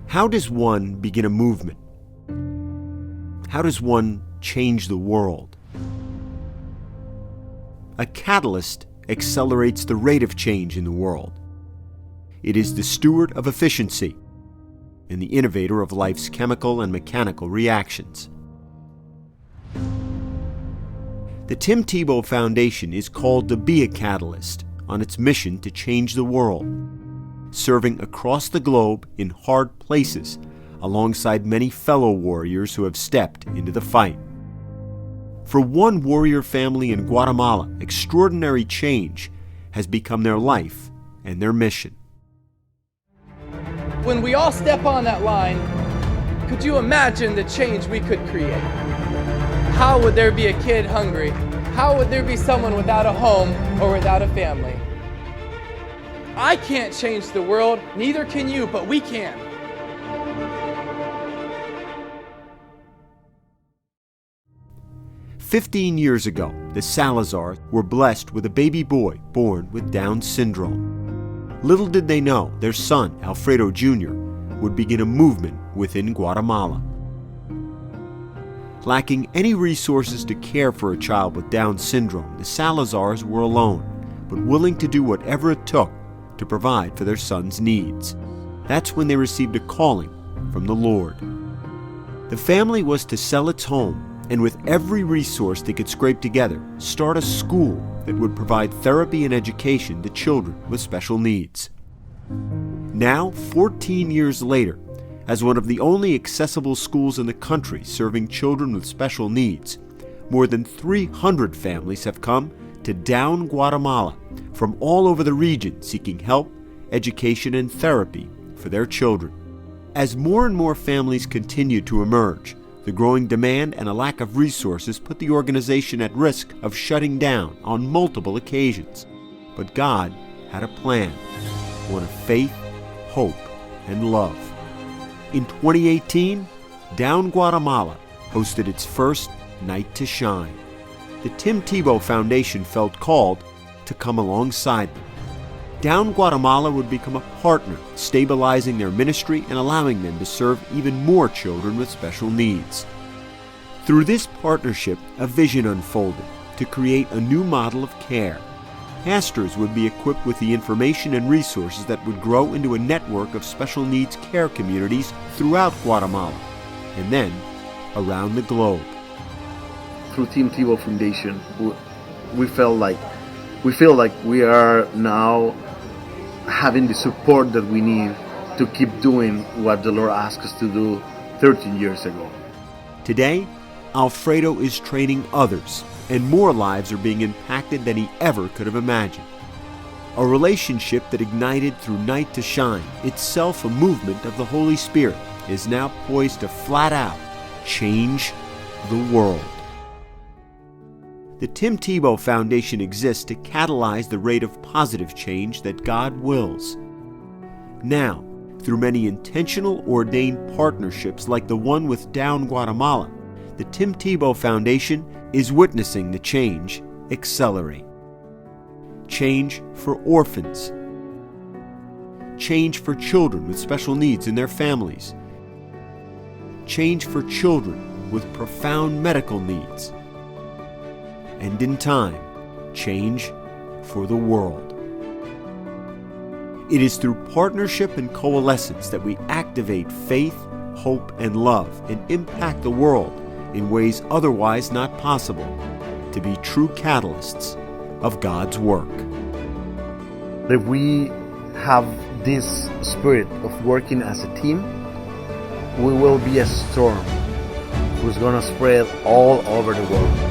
How does one begin a movement? How does one change the world? A catalyst accelerates the rate of change in the world. It is the steward of efficiency and the innovator of life's chemical and mechanical reactions. The Tim Tebow Foundation is called to be a catalyst on its mission to change the world, serving across the globe in hard places alongside many fellow warriors who have stepped into the fight. For one warrior family in Guatemala, extraordinary change has become their life and their mission. When we all step on that line, could you imagine the change we could create? How would there be a kid hungry? How would there be someone without a home or without a family? I can't change the world, neither can you, but we can. "15 years ago, the Salazars were blessed with a baby boy born with Down syndrome. Little did they know their son, Alfredo Jr., would begin a movement within Guatemala. Lacking any resources to care for a child with Down syndrome, the Salazars were alone, but willing to do whatever it took to provide for their son's needs. That's when they received a calling from the Lord. The family was to sell its home and, with every resource they could scrape together, start a school that would provide therapy and education to children with special needs. Now, 14 years later, as one of the only accessible schools in the country serving children with special needs, more than 300 families have come to Down Guatemala from all over the region seeking help, education, and therapy for their children. As more and more families continue to emerge, the growing demand and a lack of resources put the organization at risk of shutting down on multiple occasions. But God had a plan, one of faith, hope, and love. In 2018, Down Guatemala hosted its first Night to Shine. The Tim Tebow Foundation felt called to come alongside them. Down Guatemala would become a partner, stabilizing their ministry and allowing them to serve even more children with special needs. Through this partnership, a vision unfolded to create a new model of care. Pastors would be equipped with the information and resources that would grow into a network of special needs care communities throughout Guatemala, and then around the globe. Through Tim Tebow Foundation, we feel like we are now having the support that we need to keep doing what the Lord asked us to do 13 years ago. Today, Alfredo is training others, and more lives are being impacted than he ever could have imagined. A relationship that ignited through Night to Shine, itself a movement of the Holy Spirit, is now poised to flat out change the world. The Tim Tebow Foundation exists to catalyze the rate of positive change that God wills. Now, through many intentional ordained partnerships like the one with Down Guatemala, the Tim Tebow Foundation is witnessing the change accelerate. Change for orphans. Change for children with special needs in their families. Change for children with profound medical needs. And in time, change for the world. It is through partnership and coalescence that we activate faith, hope, and love and impact the world in ways otherwise not possible, to be true catalysts of God's work. If we have this spirit of working as a team, we will be a storm who's going to spread all over the world.